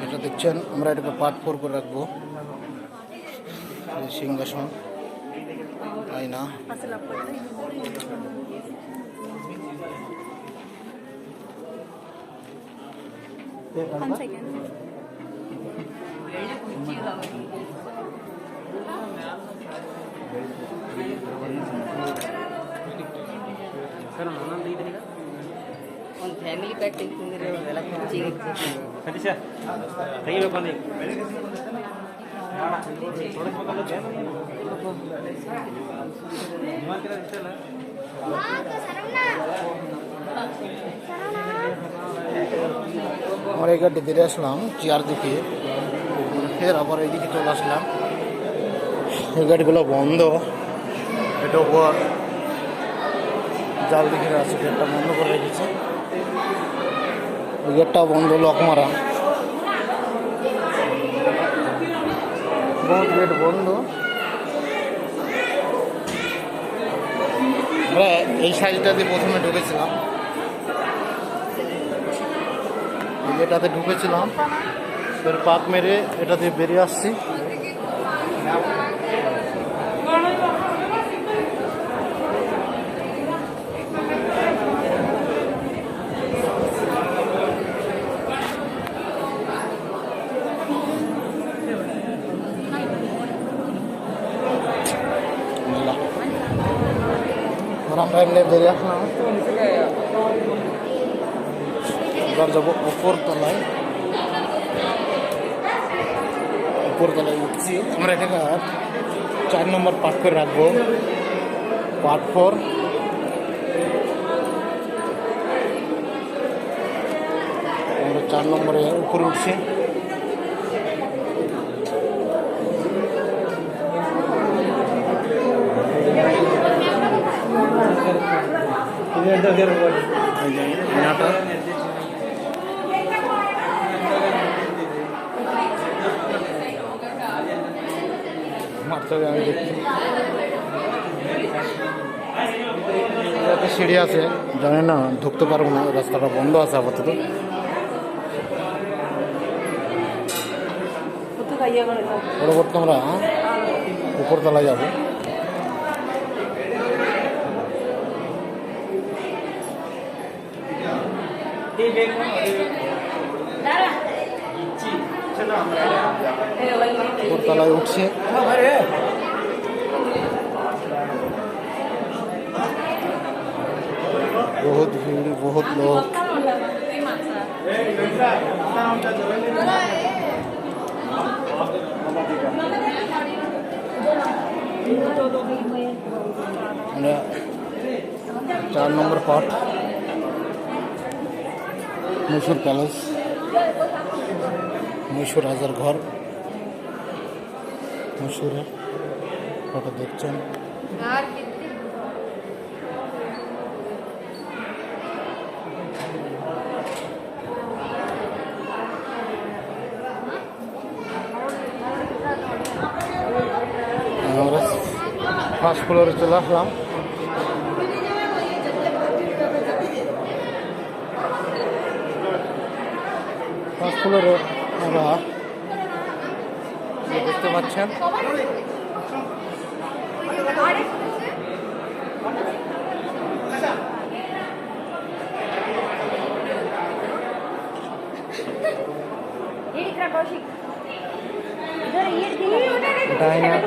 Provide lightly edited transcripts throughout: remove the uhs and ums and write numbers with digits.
এটা দেখছেন, আমরা এটাকে পার্ট 4 করে রাখবো। সিংহাসন, আয়না, ಫ್ಯಾಮಿಲಿ ಪ್ಯಾಕ್ ತೆಗೆದು ಎಲ್ಲ ಕುರ್ಚಿಗೆ আমরা এই গাড়ি বেরিয়ে আসলাম চেয়ার দিকে, ফের আবার এইদিকে চলে আসলাম। এই গাড়িগুলো বন্ধ, এটা উপর জাল দিকে আছে, গেটটা বন্ধ করে রেখেছে। ওই গেটটাও বন্ধ, লক মারা, বহুত গেট বন্ধ। আমরা এই সাইডটা দিয়ে প্রথমে ঢুকেছিলাম, এটাতে ঢুকেছিলাম, ফের পাক মেরে এটা দিয়ে বেরিয়ে আসছি। আমরা এমনি বেরিয়ে আসলাম, এবার যাবো উপর তলায়। উপরতলায় উঠছি আমরা, এখানে 4 নম্বর পার্ট করে রাখবো, পার্ট 4। আমরা 4 নম্বরে উপরে উঠছি। আমি দেখছি সিঁড়ি আছে, জানি না ঢুকতে পারবো না, রাস্তাটা বন্ধ আছে আপাতত। পরবর্তী আমরা উপরতলায় যাবো। উপরতলায় উঠছে, बहुत भीड़, बहुत लोग। আমরা 4 নম্বর পার্ট, মহীশূর প্যালেস, মহীশূর রাজার ঘর, মহীশূরের ফটো দেখছেন। আমরা ফার্স্ট ফ্লোরে চলে আসলাম। ফার্স্ট ফ্লোরে আমরা দেখতে পাচ্ছেন ডাইনার,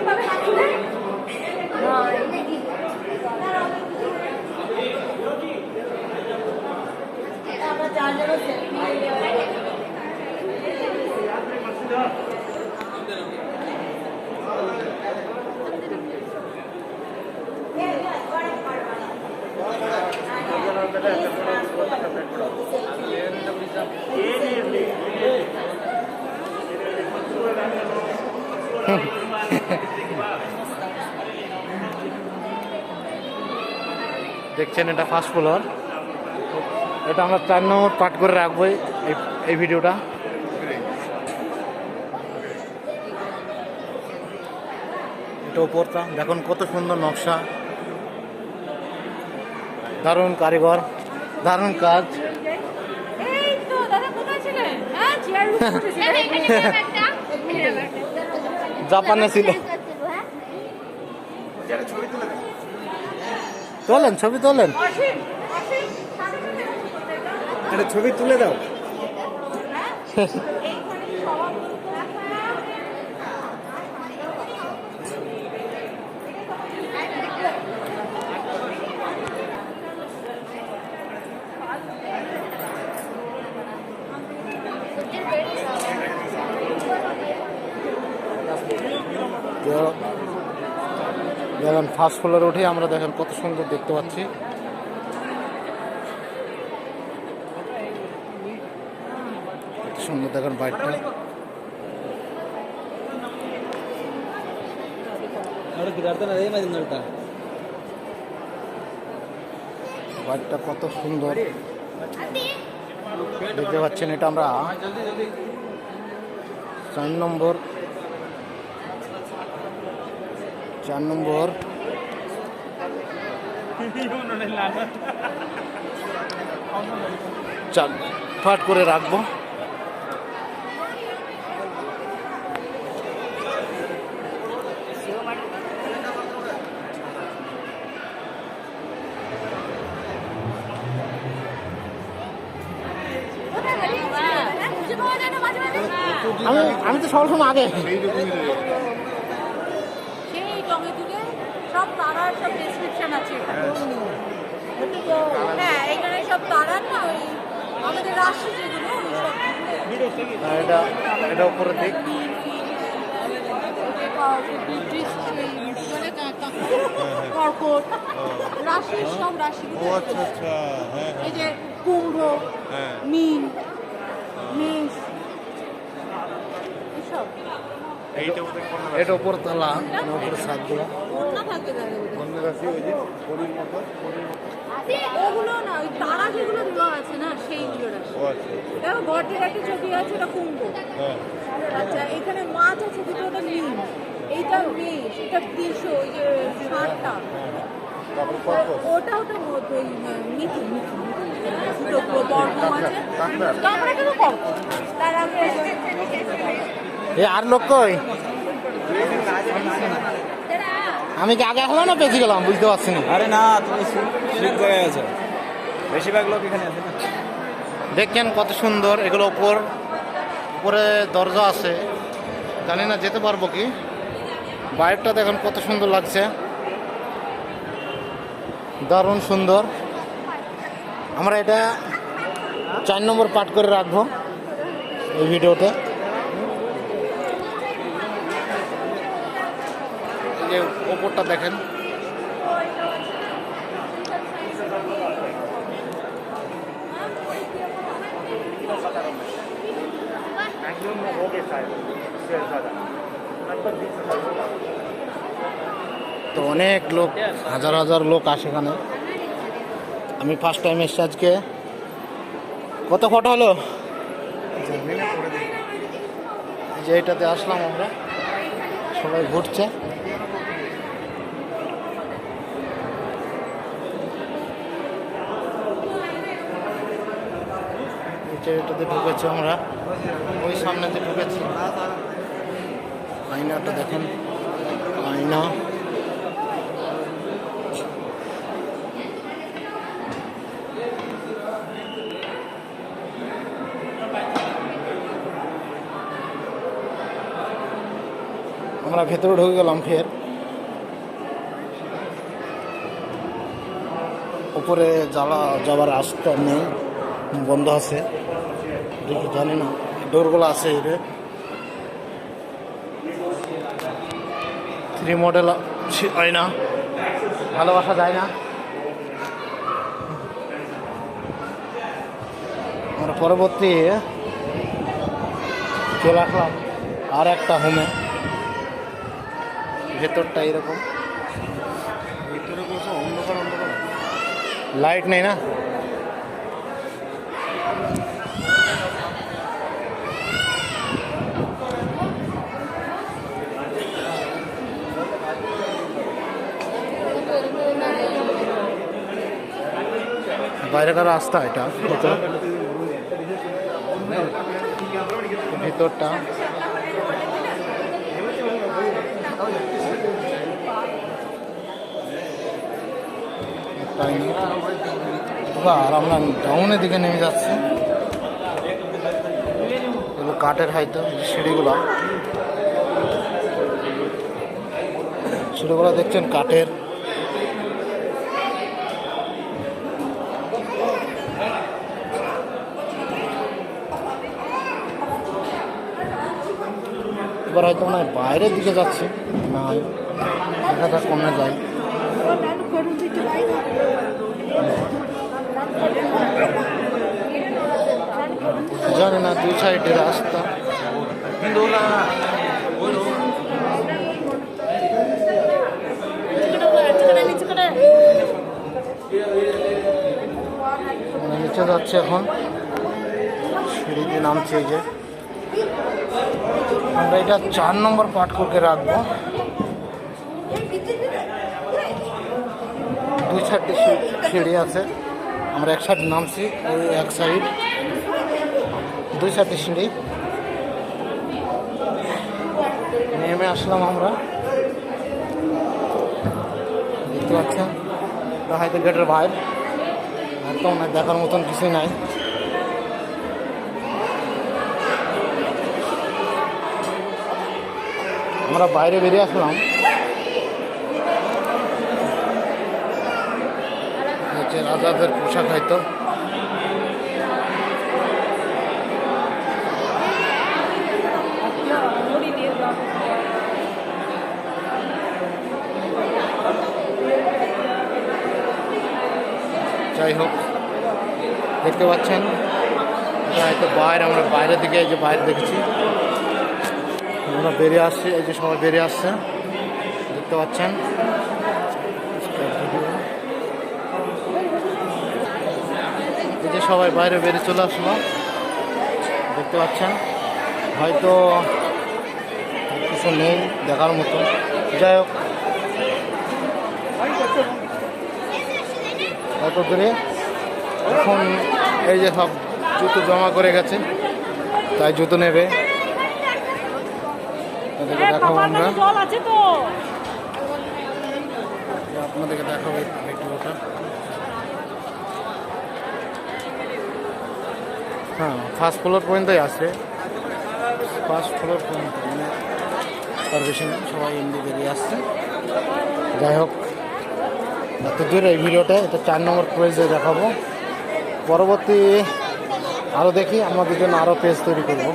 দেখছেন এটা ফার্স্ট ফ্লোর। এটা আমরা 4 নম্বর পার্ট করে রাখবো এই ভিডিওটা। এটা উপরটা দেখুন কত সুন্দর নকশা, দারুণ কারিগর, দারুণ কাজ। জাপানে ছিল। তোলেন, ছবি তোলেন। একটা ছবি তুলে দাও। দেখেন ফার্স্ট ফ্লোরে উঠে আমরা দেখেন কত সুন্দর দেখতে পাচ্ছি। কত সুন্দর দেখেন বাইকটা। বাইকটা কত সুন্দর দেখতে পাচ্ছেন। এটা আমরা 4 নম্বর পাট করে রাখবো। আমি তো সবসময় আগে সব তারার সব ডেসক্রিপশন আছে। হ্যাঁ, এখানে সব তারার না ওই আমাদের রাশি যেগুলো এটা এটা উপরে দিক। কর্কট রাশির সব রাশি। এই যে কুম্ভ, মীন, মেষ এসব। এটা উপর তলা, উপরে ছাদগুলো। কন্যা থাকে ওগুলো না, ওই তারা যেগুলো দেওয়া আছে না সেইগুলো রাশি। দেখো গর্তের একটা ছবি আছে, ওটা কুম্ভ। আচ্ছা, এখানে মাছ আছে দুটো, ওটা মীন, এইটা মেষ, এটা বৃষ, ওই যে ষাটটা ওটা মধ্যে মিথুন। দুটো বর্ণ আছে, কাঁকড়াটা তো কম। তার আগে আর লোক কই? আমি কি আগে হলো না পেছি গেলাম বুঝতে পারছি না। আরে না, তুমি ঠিক জায়গায় আছো। বেশিরভাগ লোক এখানে আছে না। দেখেন কত সুন্দর এগুলো। উপরে দরজা আছে, জানি না যেতে পারবো কি। বাইকটা দেখেন কত সুন্দর লাগছে, দারুণ সুন্দর। আমরা এটা 4 নম্বর পাঠ করে রাখবো এই ভিডিওতে। যে ওপরটা দেখেন, তো অনেক লোক, হাজার হাজার লোক আসে এখানে। আমি ফার্স্ট টাইম এসছি আজকে। কত ফটো হলো? যে এটাতে আসলাম আমরা, সবাই ঘুরছে। এটাতে ঢুকেছি আমরা, ওই সামনেতে ঢুকেছি। আয়নাটা দেখেন, আয়না। আমরা ভেতরে ঢুকে গেলাম। ফের উপরে যাওয়ার রাস্তা নেই, বন্ধ আছে। দেখি, জানি না ডোরগুলো আছে। এর 3 মডেল হয় না, ভালোবাসা যায় না। আমরা পরবর্তী চলে আসলাম আর একটা হোমে। ভেতরটা এরকম, লাইট নেই না। বাইরেকার রাস্তা এটা, ভিতরটা তাই না? আর আমরা ডাউনের দিকে নেমে যাচ্ছি। এগুলো কাঠের হয়তো সিঁড়িগুলো দেখছেন কাঠের। এবার হয়তো মনে হয় বাইরের দিকে যাচ্ছি না, দেখা যাক কমে যায়। জানি না, দুই সাইডে রাস্তা। নিচে যাচ্ছে এখন, সিঁড়ি দিয়ে নামছে। এই যে আমরা এটা 4 নম্বর পাঠ করে রাখবো। দুই সাইডে সিঁড়ি আছে, আমরা এক সাইড নামছি, ওই এক সাইড দুই সাইডে সিঁড়ি নেমে আসলাম আমরা। দেখতে পাচ্ছেন হয়তো গেটের বাইরে, একদম না, দেখার মতন কিছুই নাই। আমরা বাইরে বেরিয়ে আসলাম। হচ্ছে রাজাদের পোশাক হয়তো। যাই হোক, দেখতে পাচ্ছেন এটা হয়তো বাইরে, আমরা বাইরের দিকে, এই যে বাইরে দেখেছি, আমরা বেরিয়ে আসছি। এই যে সবাই বেরিয়ে আসছে, দেখতে পাচ্ছেন। এই যে সবাই বাইরে বেরিয়ে চলে আসলো, দেখতে পাচ্ছেন। হয়তো কিছু নেই দেখার মতো। যাই হোক, এত দূরে এখন এই যে সব জুতো জমা করে গেছে, তাই জুতো নেবে। দেখাবো আমরা, আপনাদেরকে দেখাবো ভিডিওটা। হ্যাঁ, ফার্স্ট ফ্লোর পর্যন্তই আছে, ফার্স্ট ফ্লোর পর্যন্ত, মানে তার বেশি না। সবাই এমনি বেরিয়ে আসছে। যাই হোক, এত দূর এই ভিডিওটা, এটা 4 নম্বর পেজে দেখাবো। পরবর্তী আরও দেখি, আমাদের জন্য আরও পেজ তৈরি করবো।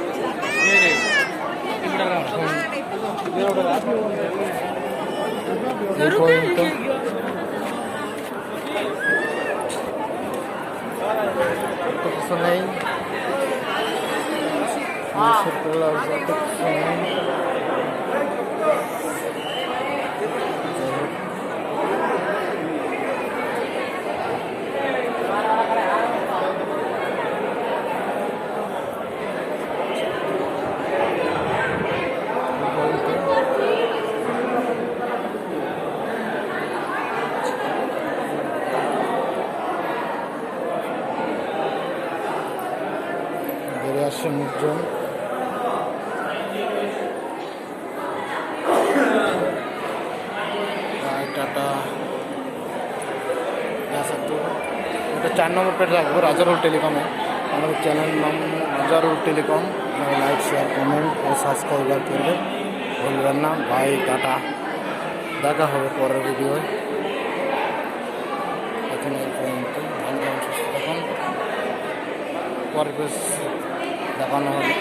এই পর্যন্ত কিছু নেই, কিছু নেই। বেরিয়ে আসছে লোকজন। টাটা, এটা 4 নম্বর পেজ রাখবো, রাজারুল টেলিকমে। আমাদের চ্যানেল নাম রাজারুল টেলিকম। লাইক, শেয়ার, কমেন্ট ও সাবস্ক্রাইবার করবেন, ভুলবেন না। ভাই টাটা, দেখা হবে পরের ভিডিওয়। এখন এই পর্যন্ত, ভালো থাকুন, সুস্থ থাকুন, পরের পেজ দেখানো হবে।